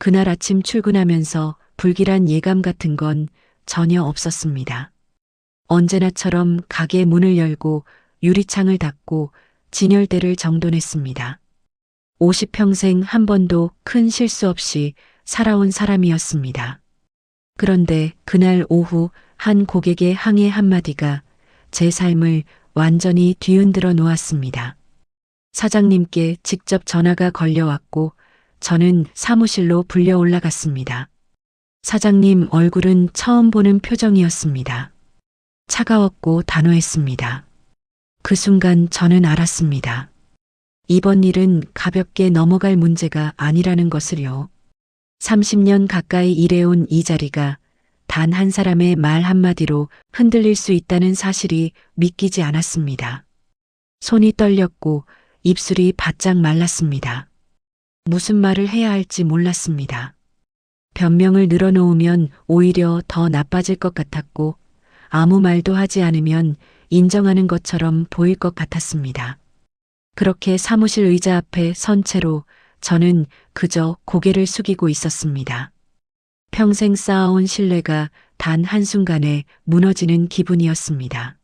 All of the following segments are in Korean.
그날 아침 출근하면서 불길한 예감 같은 건 전혀 없었습니다. 언제나처럼 가게 문을 열고 유리창을 닫고 진열대를 정돈했습니다. 50평생 한 번도 큰 실수 없이 살아온 사람이었습니다. 그런데 그날 오후 한 고객의 항해 한마디가 제 삶을 완전히 뒤흔들어 놓았습니다. 사장님께 직접 전화가 걸려왔고 저는 사무실로 불려 올라갔습니다. 사장님 얼굴은 처음 보는 표정이었습니다. 차가웠고 단호했습니다. 그 순간 저는 알았습니다. 이번 일은 가볍게 넘어갈 문제가 아니라는 것을요. 30년 가까이 일해온 이 자리가 단 한 사람의 말 한마디로 흔들릴 수 있다는 사실이 믿기지 않았습니다. 손이 떨렸고 입술이 바짝 말랐습니다. 무슨 말을 해야 할지 몰랐습니다. 변명을 늘어놓으면 오히려 더 나빠질 것 같았고 아무 말도 하지 않으면 인정하는 것처럼 보일 것 같았습니다. 그렇게 사무실 의자 앞에 선 채로 저는 그저 고개를 숙이고 있었습니다. 평생 쌓아온 신뢰가 단 한순간에 무너지는 기분이었습니다.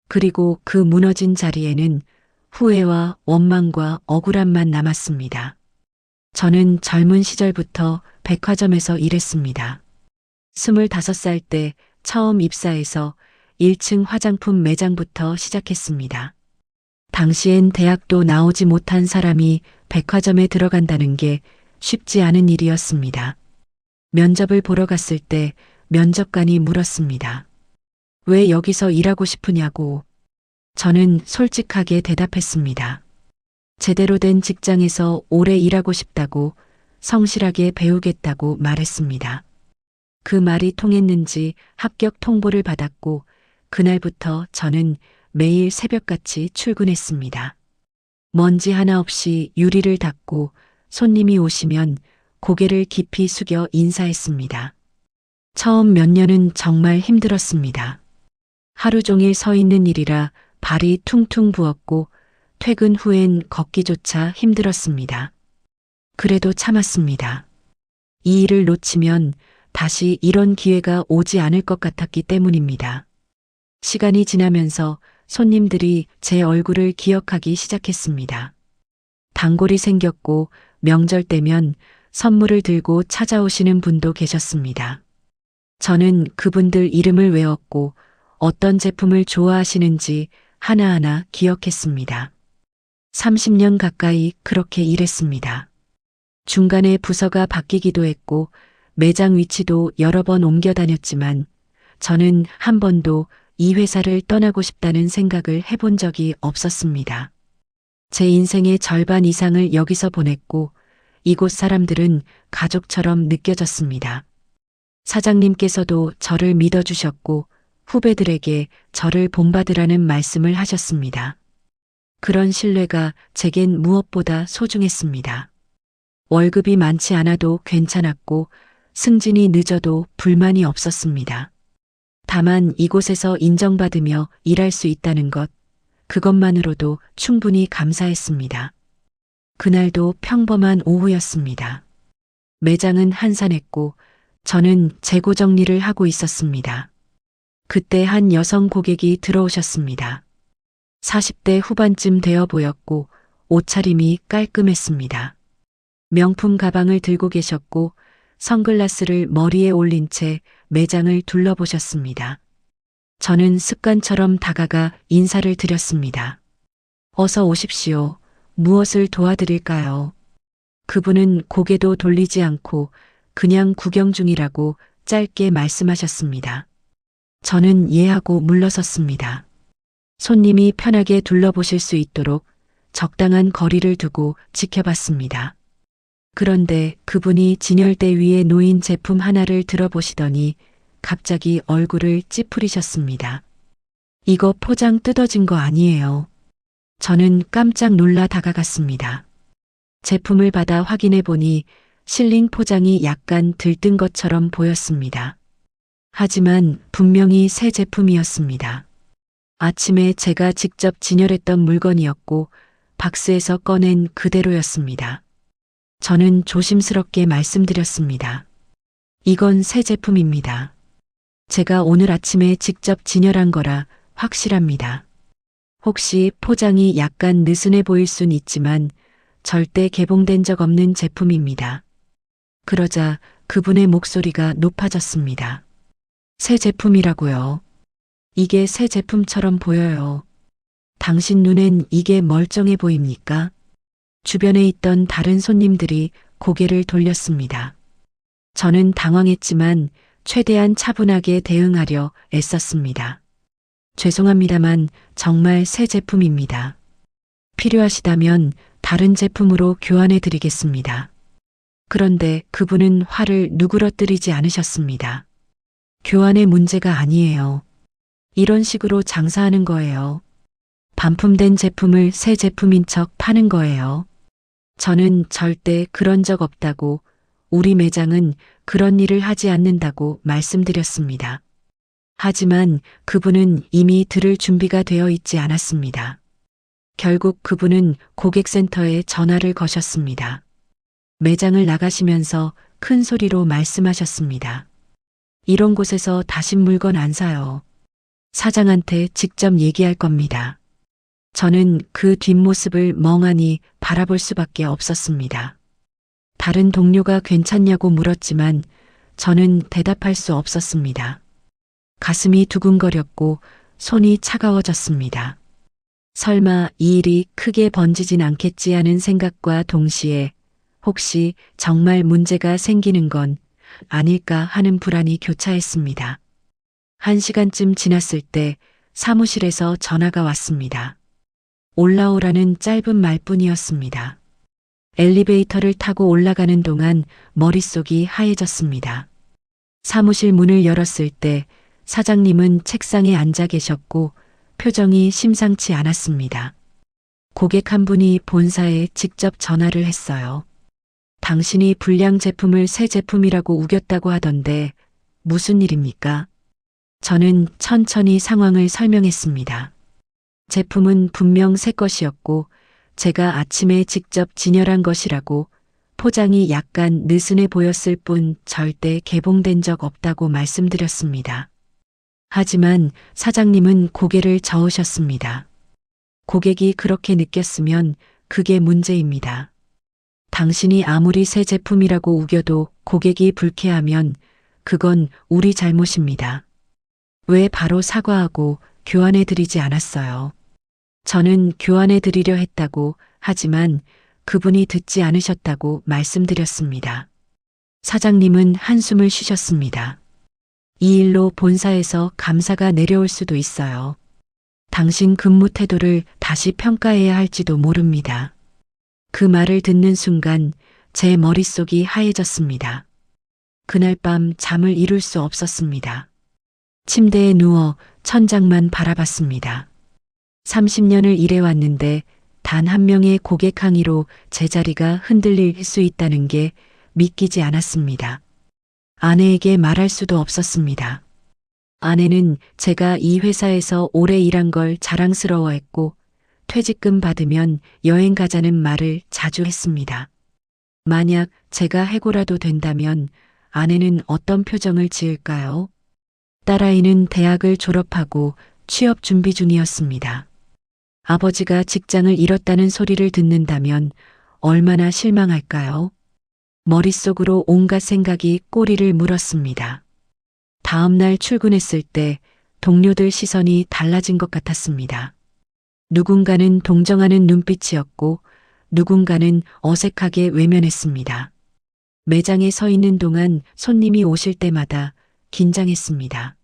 그리고 그 무너진 자리에는 후회와 원망과 억울함만 남았습니다. 저는 젊은 시절부터 백화점에서 일했습니다. 25살 때 처음 입사해서 1층 화장품 매장부터 시작했습니다. 당시엔 대학도 나오지 못한 사람이 백화점에 들어간다는 게 쉽지 않은 일이었습니다. 면접을 보러 갔을 때 면접관이 물었습니다. 왜 여기서 일하고 싶으냐고. 저는 솔직하게 대답했습니다. 제대로 된 직장에서 오래 일하고 싶다고, 성실하게 배우겠다고 말했습니다. 그 말이 통했는지 합격 통보를 받았고 그날부터 저는 매일 새벽같이 출근했습니다. 먼지 하나 없이 유리를 닦고 손님이 오시면 고개를 깊이 숙여 인사했습니다. 처음 몇 년은 정말 힘들었습니다. 하루 종일 서 있는 일이라 발이 퉁퉁 부었고 퇴근 후엔 걷기조차 힘들었습니다. 그래도 참았습니다. 이 일을 놓치면 다시 이런 기회가 오지 않을 것 같았기 때문입니다. 시간이 지나면서 손님들이 제 얼굴을 기억하기 시작했습니다. 단골이 생겼고 명절 때면 선물을 들고 찾아오시는 분도 계셨습니다. 저는 그분들 이름을 외웠고 어떤 제품을 좋아하시는지 하나하나 기억했습니다. 30년 가까이 그렇게 일했습니다. 중간에 부서가 바뀌기도 했고 매장 위치도 여러 번 옮겨 다녔지만 저는 한 번도 이 회사를 떠나고 싶다는 생각을 해본 적이 없었습니다. 제 인생의 절반 이상을 여기서 보냈고 이곳 사람들은 가족처럼 느껴졌습니다. 사장님께서도 저를 믿어주셨고 후배들에게 저를 본받으라는 말씀을 하셨습니다. 그런 신뢰가 제겐 무엇보다 소중했습니다. 월급이 많지 않아도 괜찮았고 승진이 늦어도 불만이 없었습니다. 다만 이곳에서 인정받으며 일할 수 있다는 것, 그것만으로도 충분히 감사했습니다. 그날도 평범한 오후였습니다. 매장은 한산했고 저는 재고 정리를 하고 있었습니다. 그때 한 여성 고객이 들어오셨습니다. 40대 후반쯤 되어 보였고 옷차림이 깔끔했습니다. 명품 가방을 들고 계셨고 선글라스를 머리에 올린 채 매장을 둘러보셨습니다. 저는 습관처럼 다가가 인사를 드렸습니다. 어서 오십시오. 무엇을 도와드릴까요? 그분은 고개도 돌리지 않고 그냥 구경 중이라고 짧게 말씀하셨습니다. 저는 예하고 물러섰습니다. 손님이 편하게 둘러보실 수 있도록 적당한 거리를 두고 지켜봤습니다. 그런데 그분이 진열대 위에 놓인 제품 하나를 들어보시더니 갑자기 얼굴을 찌푸리셨습니다. 이거 포장 뜯어진 거 아니에요? 저는 깜짝 놀라 다가갔습니다. 제품을 받아 확인해 보니 실링 포장이 약간 들뜬 것처럼 보였습니다. 하지만 분명히 새 제품이었습니다. 아침에 제가 직접 진열했던 물건이었고 박스에서 꺼낸 그대로였습니다. 저는 조심스럽게 말씀드렸습니다. 이건 새 제품입니다. 제가 오늘 아침에 직접 진열한 거라 확실합니다. 혹시 포장이 약간 느슨해 보일 순 있지만 절대 개봉된 적 없는 제품입니다. 그러자 그분의 목소리가 높아졌습니다. 새 제품이라고요. 이게 새 제품처럼 보여요. 당신 눈엔 이게 멀쩡해 보입니까? 주변에 있던 다른 손님들이 고개를 돌렸습니다. 저는 당황했지만 최대한 차분하게 대응하려 애썼습니다. 죄송합니다만 정말 새 제품입니다. 필요하시다면 다른 제품으로 교환해 드리겠습니다. 그런데 그분은 화를 누그러뜨리지 않으셨습니다. 교환의 문제가 아니에요. 이런 식으로 장사하는 거예요. 반품된 제품을 새 제품인 척 파는 거예요. 저는 절대 그런 적 없다고, 우리 매장은 그런 일을 하지 않는다고 말씀드렸습니다. 하지만 그분은 이미 들을 준비가 되어 있지 않았습니다. 결국 그분은 고객센터에 전화를 거셨습니다. 매장을 나가시면서 큰 소리로 말씀하셨습니다. 이런 곳에서 다신 물건 안 사요. 사장한테 직접 얘기할 겁니다. 저는 그 뒷모습을 멍하니 바라볼 수밖에 없었습니다. 다른 동료가 괜찮냐고 물었지만 저는 대답할 수 없었습니다. 가슴이 두근거렸고 손이 차가워졌습니다. 설마 이 일이 크게 번지진 않겠지 하는 생각과 동시에 혹시 정말 문제가 생기는 건 아닐까 하는 불안이 교차했습니다. 1시간쯤 지났을 때 사무실에서 전화가 왔습니다. 올라오라는 짧은 말뿐이었습니다. 엘리베이터를 타고 올라가는 동안 머릿속이 하얘졌습니다. 사무실 문을 열었을 때 사장님은 책상에 앉아 계셨고 표정이 심상치 않았습니다. 고객 한 분이 본사에 직접 전화를 했어요. 당신이 불량 제품을 새 제품이라고 우겼다고 하던데 무슨 일입니까? 저는 천천히 상황을 설명했습니다. 제품은 분명 새 것이었고 제가 아침에 직접 진열한 것이라고, 포장이 약간 느슨해 보였을 뿐 절대 개봉된 적 없다고 말씀드렸습니다. 하지만 사장님은 고개를 저으셨습니다. 고객이 그렇게 느꼈으면 그게 문제입니다. 당신이 아무리 새 제품이라고 우겨도 고객이 불쾌하면 그건 우리 잘못입니다. 왜 바로 사과하고 교환해 드리지 않았어요? 저는 교환해 드리려 했다고, 하지만 그분이 듣지 않으셨다고 말씀드렸습니다. 사장님은 한숨을 쉬셨습니다. 이 일로 본사에서 감사가 내려올 수도 있어요. 당신 근무 태도를 다시 평가해야 할지도 모릅니다. 그 말을 듣는 순간 제 머릿속이 하얘졌습니다. 그날 밤 잠을 이룰 수 없었습니다. 침대에 누워 천장만 바라봤습니다. 30년을 일해왔는데 단 한 명의 고객 항의로 제 자리가 흔들릴 수 있다는 게 믿기지 않았습니다. 아내에게 말할 수도 없었습니다. 아내는 제가 이 회사에서 오래 일한 걸 자랑스러워했고 퇴직금 받으면 여행 가자는 말을 자주 했습니다. 만약 제가 해고라도 된다면 아내는 어떤 표정을 지을까요? 딸아이는 대학을 졸업하고 취업 준비 중이었습니다. 아버지가 직장을 잃었다는 소리를 듣는다면 얼마나 실망할까요? 머릿속으로 온갖 생각이 꼬리를 물었습니다. 다음 날 출근했을 때 동료들 시선이 달라진 것 같았습니다. 누군가는 동정하는 눈빛이었고 누군가는 어색하게 외면했습니다. 매장에 서 있는 동안 손님이 오실 때마다 긴장했습니다.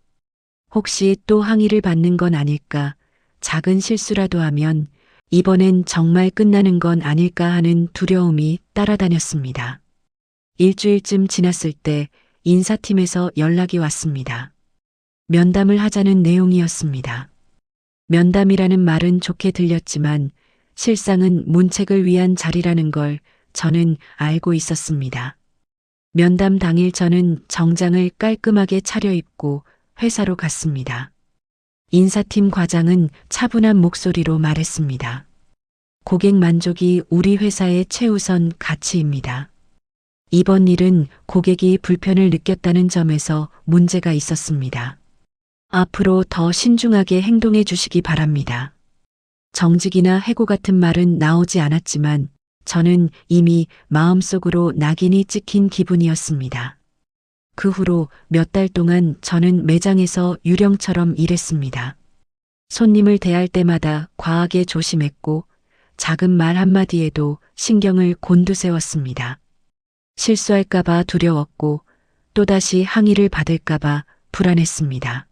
혹시 또 항의를 받는 건 아닐까, 작은 실수라도 하면 이번엔 정말 끝나는 건 아닐까 하는 두려움이 따라다녔습니다. 일주일쯤 지났을 때 인사팀에서 연락이 왔습니다. 면담을 하자는 내용이었습니다. 면담이라는 말은 좋게 들렸지만 실상은 문책을 위한 자리라는 걸 저는 알고 있었습니다. 면담 당일 저는 정장을 깔끔하게 차려입고 회사로 갔습니다. 인사팀 과장은 차분한 목소리로 말했습니다. 고객 만족이 우리 회사의 최우선 가치입니다. 이번 일은 고객이 불편을 느꼈다는 점에서 문제가 있었습니다. 앞으로 더 신중하게 행동해 주시기 바랍니다. 정직이나 해고 같은 말은 나오지 않았지만 저는 이미 마음속으로 낙인이 찍힌 기분이었습니다. 그 후로 몇 달 동안 저는 매장에서 유령처럼 일했습니다. 손님을 대할 때마다 과하게 조심했고 작은 말 한마디에도 신경을 곤두세웠습니다. 실수할까봐 두려웠고 또다시 항의를 받을까봐 불안했습니다.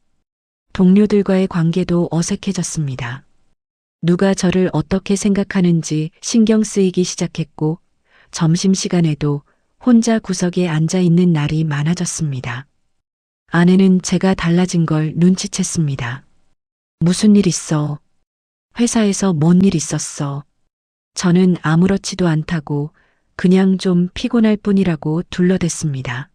동료들과의 관계도 어색해졌습니다. 누가 저를 어떻게 생각하는지 신경 쓰이기 시작했고 점심시간에도 혼자 구석에 앉아 있는 날이 많아졌습니다. 아내는 제가 달라진 걸 눈치챘습니다. 무슨 일 있어? 회사에서 뭔 일 있었어? 저는 아무렇지도 않다고 그냥 좀 피곤할 뿐이라고 둘러댔습니다.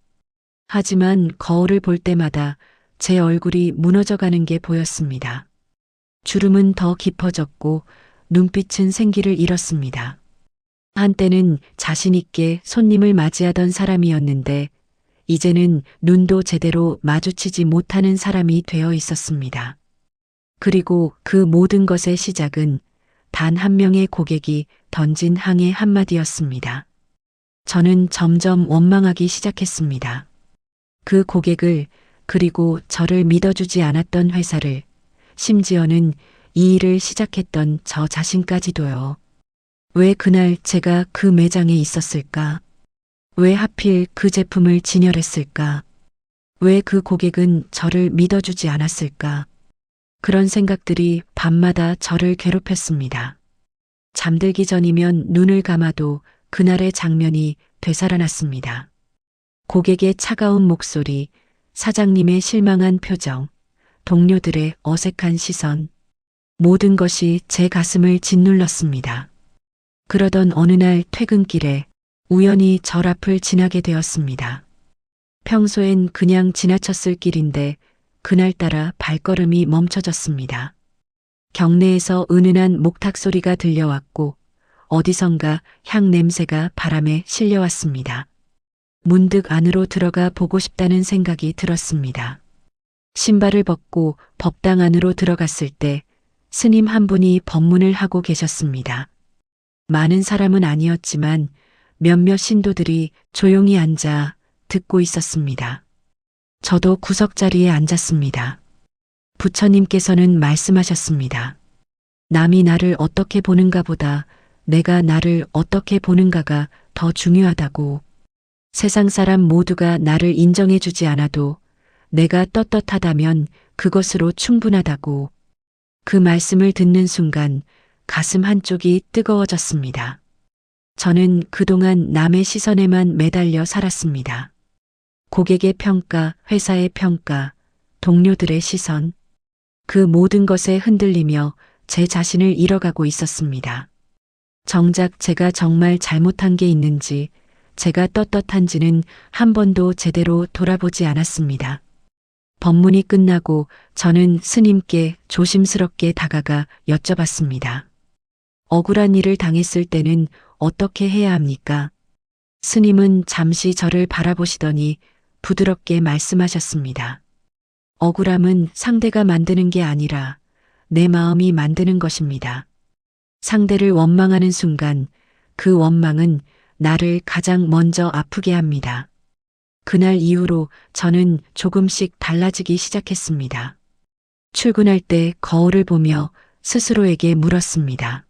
하지만 거울을 볼 때마다 제 얼굴이 무너져가는 게 보였습니다. 주름은 더 깊어졌고 눈빛은 생기를 잃었습니다. 한때는 자신 있게 손님을 맞이하던 사람이었는데 이제는 눈도 제대로 마주치지 못하는 사람이 되어 있었습니다. 그리고 그 모든 것의 시작은 단 한 명의 고객이 던진 항해 한마디였습니다. 저는 점점 원망하기 시작했습니다. 그 고객을, 그리고 저를 믿어주지 않았던 회사를, 심지어는 이 일을 시작했던 저 자신까지도요. 왜 그날 제가 그 매장에 있었을까? 왜 하필 그 제품을 진열했을까? 왜 그 고객은 저를 믿어주지 않았을까? 그런 생각들이 밤마다 저를 괴롭혔습니다. 잠들기 전이면 눈을 감아도 그날의 장면이 되살아났습니다. 고객의 차가운 목소리, 사장님의 실망한 표정, 동료들의 어색한 시선, 모든 것이 제 가슴을 짓눌렀습니다. 그러던 어느 날 퇴근길에 우연히 절 앞을 지나게 되었습니다. 평소엔 그냥 지나쳤을 길인데 그날따라 발걸음이 멈춰졌습니다. 경내에서 은은한 목탁 소리가 들려왔고 어디선가 향 냄새가 바람에 실려왔습니다. 문득 안으로 들어가 보고 싶다는 생각이 들었습니다. 신발을 벗고 법당 안으로 들어갔을 때 스님 한 분이 법문을 하고 계셨습니다. 많은 사람은 아니었지만 몇몇 신도들이 조용히 앉아 듣고 있었습니다. 저도 구석자리에 앉았습니다. 부처님께서는 말씀하셨습니다. 남이 나를 어떻게 보는가 보다 내가 나를 어떻게 보는가가 더 중요하다고. 세상 사람 모두가 나를 인정해 주지 않아도 내가 떳떳하다면 그것으로 충분하다고. 그 말씀을 듣는 순간 가슴 한쪽이 뜨거워졌습니다. 저는 그동안 남의 시선에만 매달려 살았습니다. 고객의 평가, 회사의 평가, 동료들의 시선, 그 모든 것에 흔들리며 제 자신을 잃어가고 있었습니다. 정작 제가 정말 잘못한 게 있는지, 제가 떳떳한지는 한 번도 제대로 돌아보지 않았습니다. 법문이 끝나고 저는 스님께 조심스럽게 다가가 여쭤봤습니다. 억울한 일을 당했을 때는 어떻게 해야 합니까? 스님은 잠시 저를 바라보시더니 부드럽게 말씀하셨습니다. 억울함은 상대가 만드는 게 아니라 내 마음이 만드는 것입니다. 상대를 원망하는 순간 그 원망은 나를 가장 먼저 아프게 합니다. 그날 이후로 저는 조금씩 달라지기 시작했습니다. 출근할 때 거울을 보며 스스로에게 물었습니다.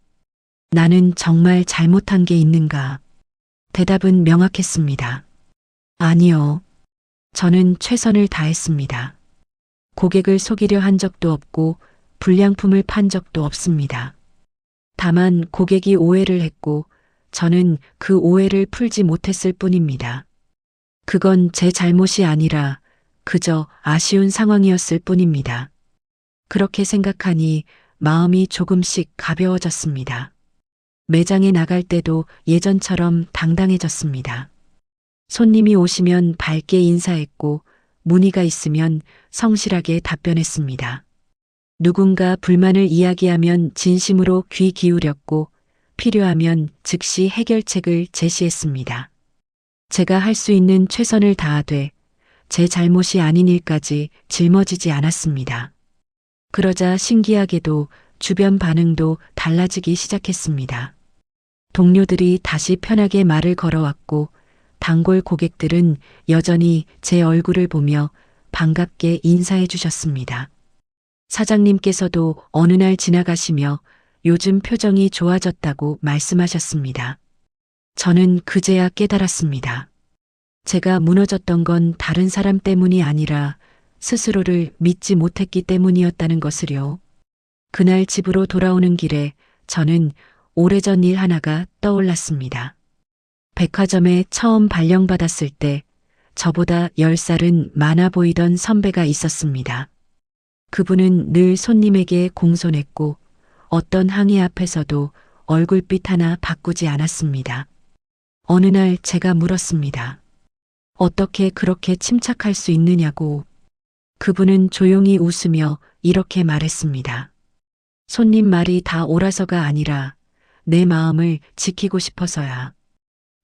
나는 정말 잘못한 게 있는가? 대답은 명확했습니다. 아니요. 저는 최선을 다했습니다. 고객을 속이려 한 적도 없고 불량품을 판 적도 없습니다. 다만 고객이 오해를 했고 저는 그 오해를 풀지 못했을 뿐입니다. 그건 제 잘못이 아니라 그저 아쉬운 상황이었을 뿐입니다. 그렇게 생각하니 마음이 조금씩 가벼워졌습니다. 매장에 나갈 때도 예전처럼 당당해졌습니다. 손님이 오시면 밝게 인사했고 문의가 있으면 성실하게 답변했습니다. 누군가 불만을 이야기하면 진심으로 귀 기울였고 필요하면 즉시 해결책을 제시했습니다. 제가 할 수 있는 최선을 다하되 제 잘못이 아닌 일까지 짊어지지 않았습니다. 그러자 신기하게도 주변 반응도 달라지기 시작했습니다. 동료들이 다시 편하게 말을 걸어왔고 단골 고객들은 여전히 제 얼굴을 보며 반갑게 인사해 주셨습니다. 사장님께서도 어느 날 지나가시며 요즘 표정이 좋아졌다고 말씀하셨습니다. 저는 그제야 깨달았습니다. 제가 무너졌던 건 다른 사람 때문이 아니라 스스로를 믿지 못했기 때문이었다는 것을요. 그날 집으로 돌아오는 길에 저는 오래전 일 하나가 떠올랐습니다. 백화점에 처음 발령받았을 때 저보다 10살은 많아 보이던 선배가 있었습니다. 그분은 늘 손님에게 공손했고 어떤 항의 앞에서도 얼굴빛 하나 바꾸지 않았습니다. 어느 날 제가 물었습니다. 어떻게 그렇게 침착할 수 있느냐고. 그분은 조용히 웃으며 이렇게 말했습니다. 손님 말이 다 옳아서가 아니라 내 마음을 지키고 싶어서야.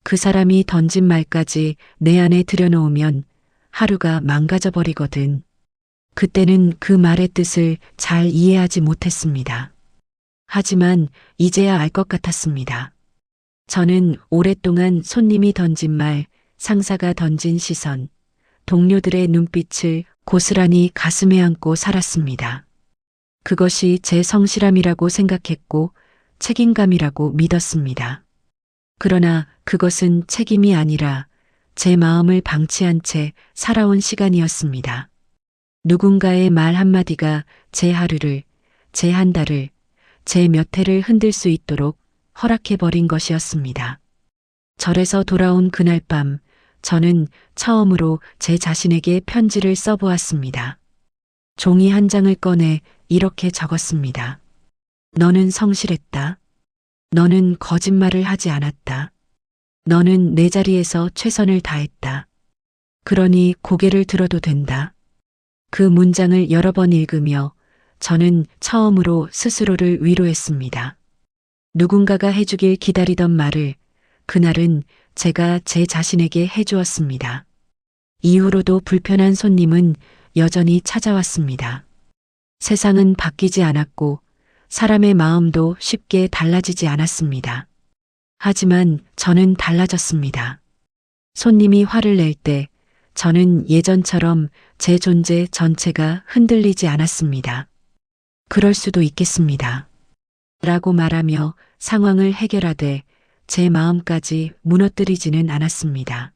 그 사람이 던진 말까지 내 안에 들여놓으면 하루가 망가져 버리거든. 그때는 그 말의 뜻을 잘 이해하지 못했습니다. 하지만 이제야 알 것 같았습니다. 저는 오랫동안 손님이 던진 말, 상사가 던진 시선, 동료들의 눈빛을 고스란히 가슴에 안고 살았습니다. 그것이 제 성실함이라고 생각했고 책임감이라고 믿었습니다. 그러나 그것은 책임이 아니라 제 마음을 방치한 채 살아온 시간이었습니다. 누군가의 말 한마디가 제 하루를, 제 한 달을, 제 몇 해를 흔들 수 있도록 허락해버린 것이었습니다. 절에서 돌아온 그날 밤, 저는 처음으로 제 자신에게 편지를 써보았습니다. 종이 한 장을 꺼내 이렇게 적었습니다. 너는 성실했다. 너는 거짓말을 하지 않았다. 너는 내 자리에서 최선을 다했다. 그러니 고개를 들어도 된다. 그 문장을 여러 번 읽으며 저는 처음으로 스스로를 위로했습니다. 누군가가 해주길 기다리던 말을 그날은 제가 제 자신에게 해주었습니다. 이후로도 불편한 손님은 여전히 찾아왔습니다. 세상은 바뀌지 않았고 사람의 마음도 쉽게 달라지지 않았습니다. 하지만 저는 달라졌습니다. 손님이 화를 낼 때 저는 예전처럼 제 존재 전체가 흔들리지 않았습니다. 그럴 수도 있겠습니다. 라고 말하며 상황을 해결하되 제 마음까지 무너뜨리지는 않았습니다.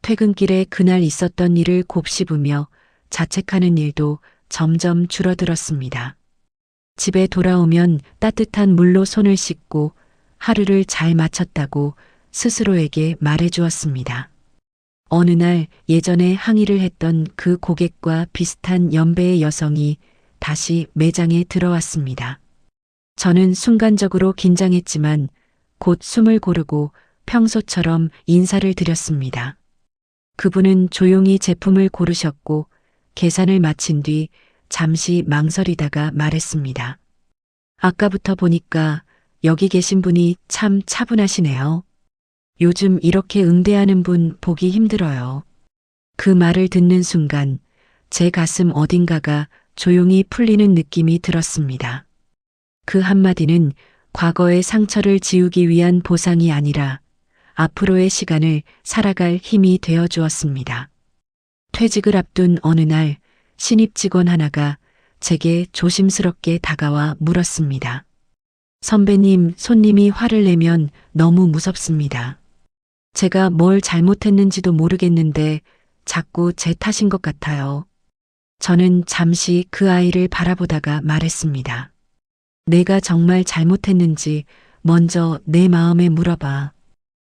퇴근길에 그날 있었던 일을 곱씹으며 자책하는 일도 점점 줄어들었습니다. 집에 돌아오면 따뜻한 물로 손을 씻고 하루를 잘 마쳤다고 스스로에게 말해주었습니다. 어느 날 예전에 항의를 했던 그 고객과 비슷한 연배의 여성이 다시 매장에 들어왔습니다. 저는 순간적으로 긴장했지만 곧 숨을 고르고 평소처럼 인사를 드렸습니다. 그분은 조용히 제품을 고르셨고 계산을 마친 뒤 잠시 망설이다가 말했습니다. 아까부터 보니까 여기 계신 분이 참 차분하시네요. 요즘 이렇게 응대하는 분 보기 힘들어요. 그 말을 듣는 순간 제 가슴 어딘가가 조용히 풀리는 느낌이 들었습니다. 그 한마디는 과거의 상처를 지우기 위한 보상이 아니라 앞으로의 시간을 살아갈 힘이 되어 주었습니다. 퇴직을 앞둔 어느 날 신입 직원 하나가 제게 조심스럽게 다가와 물었습니다. 선배님, 손님이 화를 내면 너무 무섭습니다. 제가 뭘 잘못했는지도 모르겠는데 자꾸 제 탓인 것 같아요. 저는 잠시 그 아이를 바라보다가 말했습니다. 내가 정말 잘못했는지 먼저 내 마음에 물어봐.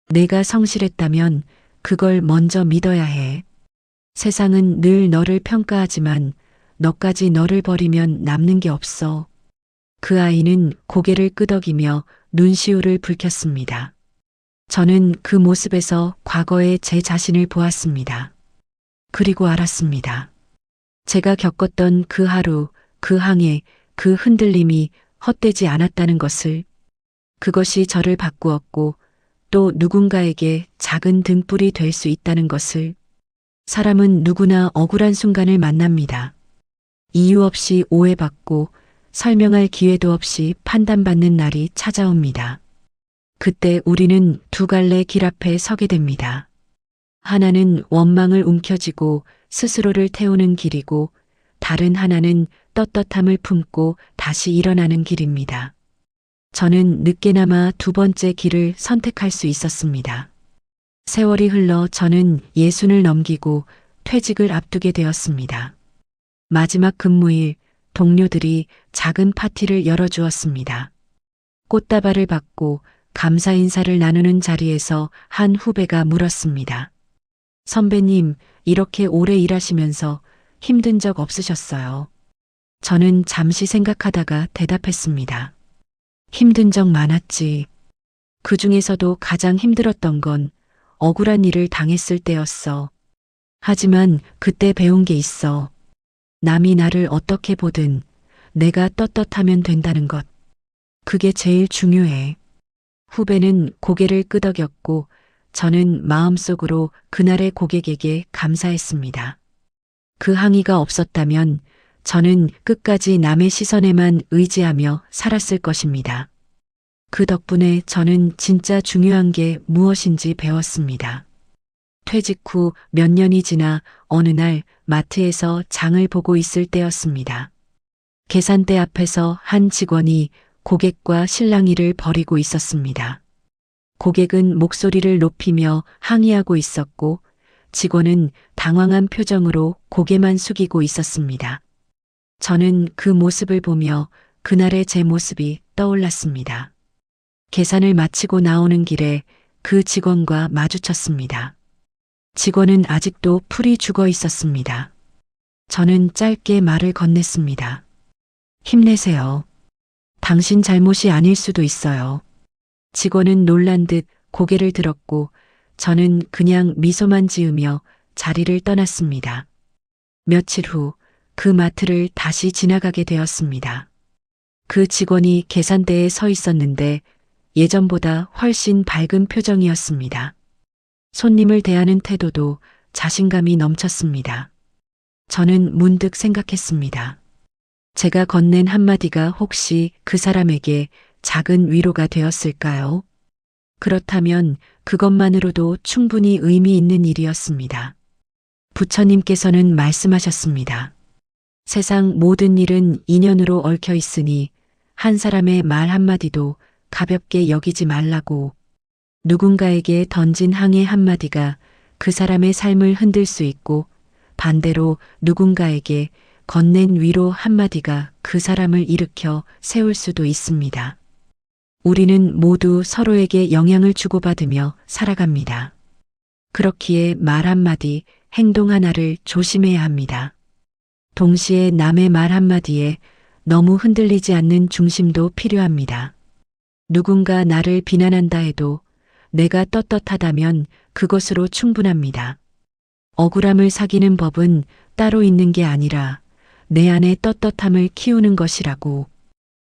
내가 성실했다면 그걸 먼저 믿어야 해. 세상은 늘 너를 평가하지만 너까지 너를 버리면 남는 게 없어. 그 아이는 고개를 끄덕이며 눈시울을 붉혔습니다. 저는 그 모습에서 과거의 제 자신을 보았습니다. 그리고 알았습니다. 제가 겪었던 그 하루, 그 항해, 그 흔들림이 헛되지 않았다는 것을. 그것이 저를 바꾸었고 또 누군가에게 작은 등불이 될 수 있다는 것을. 사람은 누구나 억울한 순간을 만납니다. 이유 없이 오해받고 설명할 기회도 없이 판단받는 날이 찾아옵니다. 그때 우리는 두 갈래 길 앞에 서게 됩니다. 하나는 원망을 움켜쥐고 스스로를 태우는 길이고 다른 하나는 떳떳함을 품고 다시 일어나는 길입니다. 저는 늦게나마 두 번째 길을 선택할 수 있었습니다. 세월이 흘러 저는 60을 넘기고 퇴직을 앞두게 되었습니다. 마지막 근무일 동료들이 작은 파티를 열어주었습니다. 꽃다발을 받고 감사 인사를 나누는 자리에서 한 후배가 물었습니다. 선배님, 이렇게 오래 일하시면서 힘든 적 없으셨어요? 저는 잠시 생각하다가 대답했습니다. 힘든 적 많았지. 그 중에서도 가장 힘들었던 건 억울한 일을 당했을 때였어. 하지만 그때 배운 게 있어. 남이 나를 어떻게 보든 내가 떳떳하면 된다는 것. 그게 제일 중요해. 후배는 고개를 끄덕였고 저는 마음속으로 그날의 고객에게 감사했습니다. 그 항의가 없었다면 저는 끝까지 남의 시선에만 의지하며 살았을 것입니다. 그 덕분에 저는 진짜 중요한 게 무엇인지 배웠습니다. 퇴직 후 몇 년이 지나 어느 날 마트에서 장을 보고 있을 때였습니다. 계산대 앞에서 한 직원이 고객과 실랑이를 벌이고 있었습니다. 고객은 목소리를 높이며 항의하고 있었고 직원은 당황한 표정으로 고개만 숙이고 있었습니다. 저는 그 모습을 보며 그날의 제 모습이 떠올랐습니다. 계산을 마치고 나오는 길에 그 직원과 마주쳤습니다. 직원은 아직도 풀이 죽어 있었습니다. 저는 짧게 말을 건넸습니다. 힘내세요. 당신 잘못이 아닐 수도 있어요. 직원은 놀란 듯 고개를 들었고 저는 그냥 미소만 지으며 자리를 떠났습니다. 며칠 후 그 마트를 다시 지나가게 되었습니다. 그 직원이 계산대에 서 있었는데 예전보다 훨씬 밝은 표정이었습니다. 손님을 대하는 태도도 자신감이 넘쳤습니다. 저는 문득 생각했습니다. 제가 건넨 한마디가 혹시 그 사람에게 작은 위로가 되었을까요? 그렇다면 그것만으로도 충분히 의미 있는 일이었습니다. 부처님께서는 말씀하셨습니다. 세상 모든 일은 인연으로 얽혀 있으니 한 사람의 말 한마디도 가볍게 여기지 말라고. 누군가에게 던진 항해 한마디가 그 사람의 삶을 흔들 수 있고 반대로 누군가에게 건넨 위로 한마디가 그 사람을 일으켜 세울 수도 있습니다. 우리는 모두 서로에게 영향을 주고받으며 살아갑니다. 그렇기에 말 한마디, 행동 하나를 조심해야 합니다. 동시에 남의 말 한마디에 너무 흔들리지 않는 중심도 필요합니다. 누군가 나를 비난한다 해도 내가 떳떳하다면 그것으로 충분합니다. 억울함을 사귀는 법은 따로 있는 게 아니라 내 안의 떳떳함을 키우는 것이라고.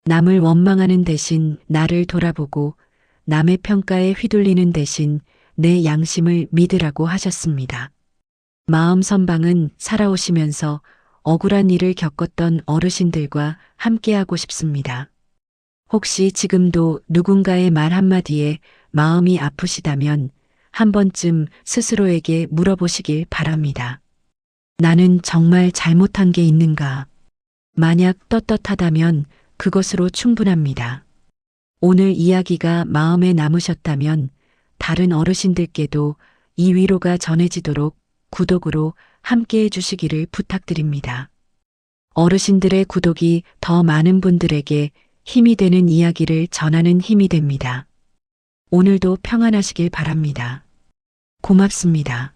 남을 원망하는 대신 나를 돌아보고 남의 평가에 휘둘리는 대신 내 양심을 믿으라고 하셨습니다. 마음 선방은 살아오시면서 억울한 일을 겪었던 어르신들과 함께하고 싶습니다. 혹시 지금도 누군가의 말 한마디에 마음이 아프시다면 한 번쯤 스스로에게 물어보시길 바랍니다. 나는 정말 잘못한 게 있는가? 만약 떳떳하다면 그것으로 충분합니다. 오늘 이야기가 마음에 남으셨다면 다른 어르신들께도 이 위로가 전해지도록 구독으로 함께 해주시기를 부탁드립니다. 어르신들의 구독이 더 많은 분들에게 힘이 되는 이야기를 전하는 힘이 됩니다. 오늘도 평안하시길 바랍니다. 고맙습니다.